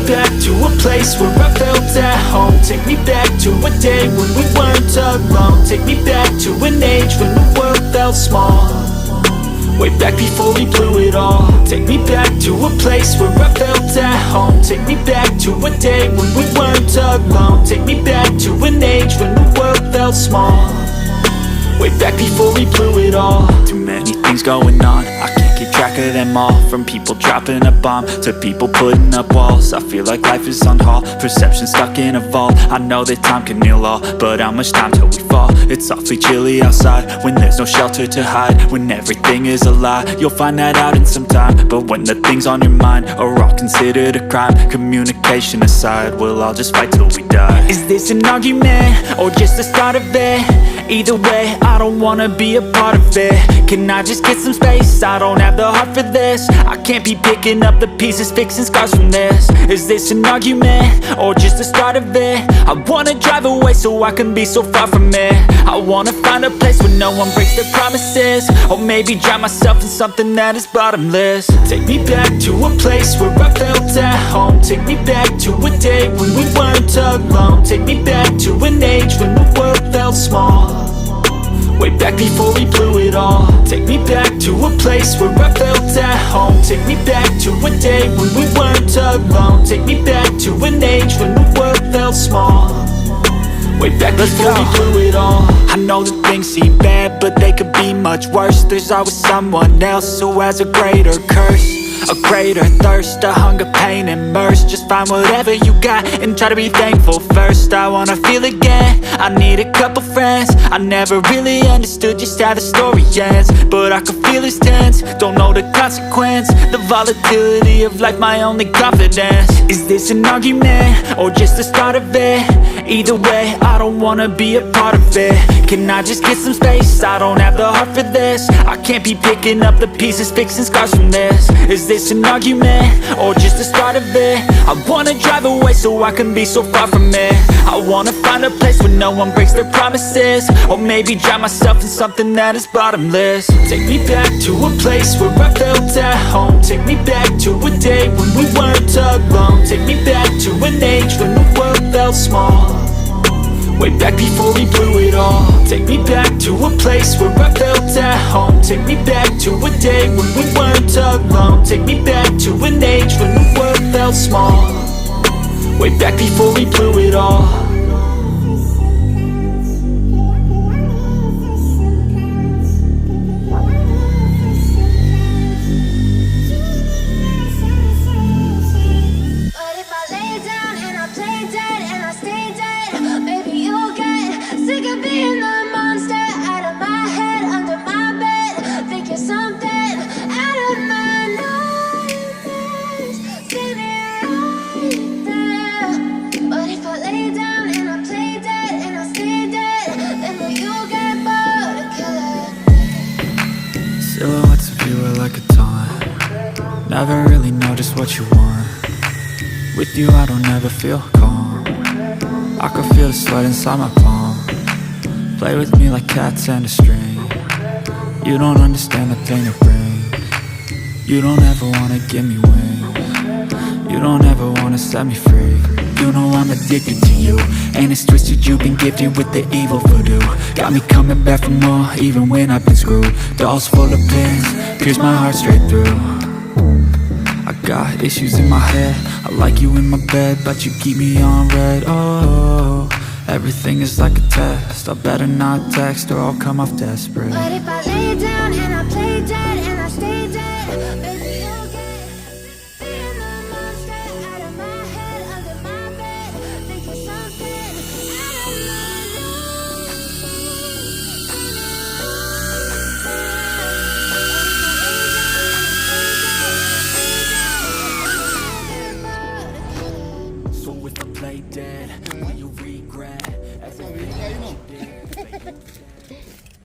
back to a place where I felt at home. Take me back to a day when we weren't alone. Take me back to an age when the world felt small, way back before we blew it all. Take me back to a place where I felt at home. Take me back to a day when we weren't alone. Take me back to an age when the world felt small, way back before we blew it all. Too many things going on, I can't keep track of them all. From people dropping a bomb to people putting up walls. I feel like life is on hold, perception stuck in a vault. I know that time can heal all, but how much time till we fall? It's awfully chilly outside when there's no shelter to hide. When everything is a lie, you'll find that out in some time. But when the things on your mind are all considered a crime, communication aside, we'll all just fight till we die. Is this an argument or just the start of it? Either way, I don't wanna be a part of it. Can I just get some space? I don't have the heart for this. I can't be picking up the pieces, fixing scars from this. Is this an argument or just the start of it? I wanna drive away so I can be so far from it. I wanna find a place where no one breaks their promises, or maybe drown myself in something that is bottomless. Take me back to a place where I felt at home. Take me back to a day when we weren't alone. Take me back to an age when the world felt small, way back before we blew it all. Take me back to a place where I felt at home. Take me back to a day when we weren't alone. Take me back to an age when the world felt small, way back before we blew it all. I know that things seem bad, but they could be much worse. There's always someone else who has a greater curse, a greater thirst, a hunger, pain, and mercy. Just find whatever you got and try to be thankful first. I wanna feel again, I need a couple friends. I never really understood just how the story ends, but I can feel it's tense, don't know the consequence. The volatility of life, my only confidence. Is this an argument or just the start of it? Either way, I don't wanna be a part of it. Can I just get some space? I don't have the heart for this. I can't be picking up the pieces, fixing scars from this. Is this an argument or just the start of it? I wanna drive away so I can be so far from it. I wanna find a place where no one breaks their promises, or maybe drown myself in something that is bottomless. Take me back to a place where I felt at home. Take me back to a day when we weren't alone. Take me back to an age when the world felt small, way back before we blew it all. Take me back to a place where I felt at home. Take me back to a day when we weren't alone. Take me back to an age when the world felt small, way back before we blew it all. Silhouettes of you are like a taunt. Never really know just what you want. With you I don't ever feel calm. I can feel the sweat inside my palm. Play with me like cats and a string. You don't understand the pain it brings. You don't ever wanna give me wings. You don't ever wanna set me free. You know I'm addicted to you, and it's twisted, you've been gifted with the evil voodoo. Got me coming back for more, even when I've been screwed. Dolls full of pins, pierce my heart straight through. I got issues in my head, I like you in my bed, but you keep me on red. Oh, everything is like a test, I better not text or I'll come off desperate. But if I lay down and I play dead and I stay dead,